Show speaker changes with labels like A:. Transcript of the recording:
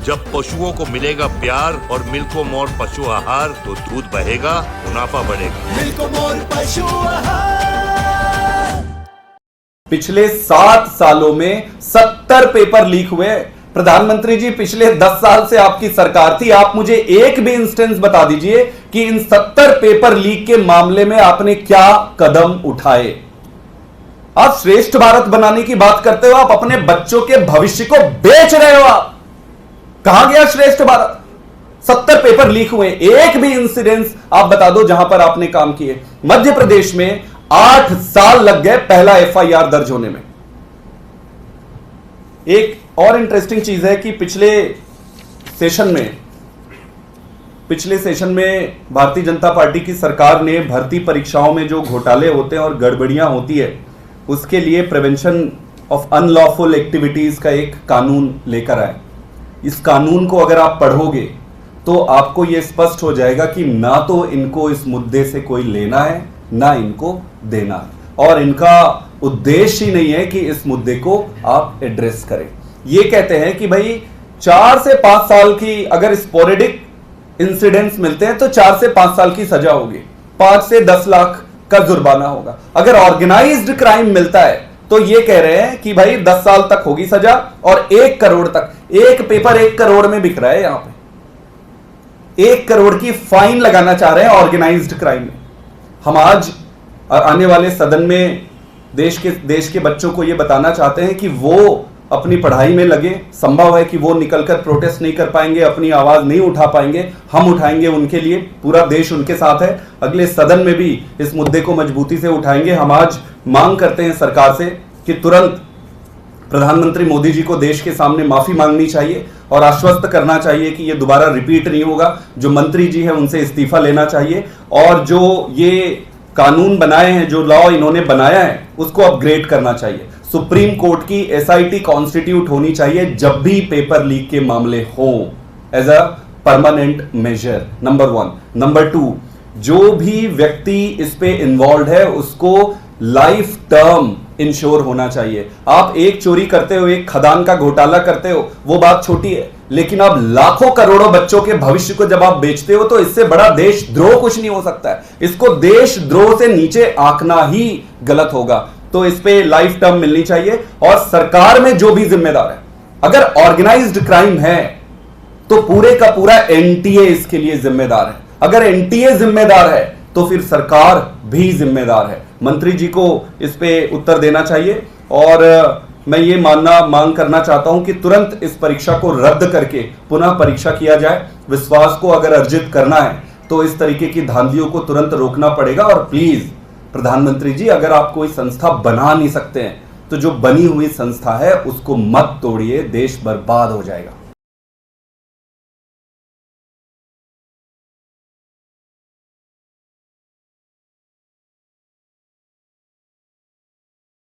A: जब पशुओं को मिलेगा प्यार और मिल्को मोर पशु आहार तो दूध बहेगा, मुनाफा बढ़ेगा।
B: मिल्को मोर पशु आहार।
C: पिछले 7 सालों में 70 पेपर लीक हुए। प्रधानमंत्री जी, पिछले 10 साल से आपकी सरकार थी, आप मुझे एक भी इंस्टेंस बता दीजिए कि इन 70 पेपर लीक के मामले में आपने क्या कदम उठाए। आप श्रेष्ठ भारत बनाने की बात करते हो, आप अपने बच्चों के भविष्य को बेच रहे हो। आप कहां गया श्रेष्ठ भारत? 70 पेपर लीक हुए, एक भी इंसिडेंस आप बता दो जहां पर आपने काम किए। मध्य प्रदेश में 8 साल लग गए पहला एफआईआर दर्ज होने में। एक और इंटरेस्टिंग चीज है कि पिछले सेशन में भारतीय जनता पार्टी की सरकार ने भर्ती परीक्षाओं में जो घोटाले होते हैं और गड़बड़ियां होती है उसके लिए प्रिवेंशन ऑफ अनलॉफुल एक्टिविटीज का एक कानून लेकर आए। इस कानून को अगर आप पढ़ोगे तो आपको यह स्पष्ट हो जाएगा कि ना तो इनको इस मुद्दे से कोई लेना है ना इनको देना है, और इनका उद्देश्य ही नहीं है कि इस मुद्दे को आप एड्रेस करें। ये कहते हैं कि भाई 4 से 5 साल की अगर स्पोरेडिक इंसिडेंट्स मिलते हैं तो 4 से 5 साल की सजा होगी, 5 से 10 लाख का जुर्माना होगा। अगर ऑर्गेनाइज्ड क्राइम मिलता है तो ये कह रहे हैं कि भाई 10 साल तक होगी सजा और 1 करोड़ तक। एक पेपर 1 करोड़ में बिक रहा है। यहां पे 1 करोड़ की फाइन लगाना चाह रहे हैं ऑर्गेनाइज्ड क्राइम में। हम आज आने वाले सदन में देश के बच्चों को यह बताना चाहते हैं कि वो अपनी पढ़ाई में लगे। संभव है कि वो निकलकर प्रोटेस्ट नहीं कर पाएंगे, अपनी आवाज नहीं उठा पाएंगे, हम उठाएंगे उनके लिए, पूरा देश उनके साथ है। अगले सदन में भी इस मुद्दे को मजबूती से उठाएंगे। हम आज मांग करते हैं सरकार से कि तुरंत प्रधानमंत्री मोदी जी को देश के सामने माफी मांगनी चाहिए और आश्वस्त करना चाहिए कि यह दोबारा रिपीट नहीं होगा। जो मंत्री जी हैं उनसे इस्तीफा लेना चाहिए और जो ये कानून बनाए हैं, जो लॉ इन्होंने बनाया है, उसको अपग्रेड करना चाहिए। सुप्रीम कोर्ट की एसआईटी कॉन्स्टिट्यूट होनी चाहिए जब भी पेपर लीक के मामले हों, as a permanent measure, number 1। Number 2, जो भी व्यक्ति इस पे इन्वॉल्व है उसको लाइफ टर्म इंश्योर होना चाहिए। आप एक चोरी करते हो, एक खदान का घोटाला करते हो, वो बात छोटी है, लेकिन आप लाखों करोड़ों बच्चों के भविष्य को जब आप बेचते हो तो इससे बड़ा देशद्रोह कुछ नहीं हो सकता है। इसको देशद्रोह से नीचे आंकना ही गलत होगा। तो इस पे लाइफ टर्म मिलनी चाहिए। और सरकार में जो भी जिम्मेदार है, अगर ऑर्गेनाइज्ड क्राइम है तो पूरे का पूरा एनटीए इसके लिए जिम्मेदार है। अगर एनटीए जिम्मेदार है तो फिर सरकार भी जिम्मेदार है। मंत्री जी को इस पे उत्तर देना चाहिए और मैं ये मांग करना चाहता हूं कि तुरंत इस परीक्षा को रद्द करके पुनः परीक्षा किया जाए। विश्वास को अगर अर्जित करना है तो इस तरीके की धांधलियों को तुरंत रोकना पड़ेगा। और प्लीज प्रधानमंत्री जी, अगर आप कोई संस्था बना नहीं सकते हैं तो जो बनी हुई संस्था है उसको मत तोड़िए, देश बर्बाद हो जाएगा।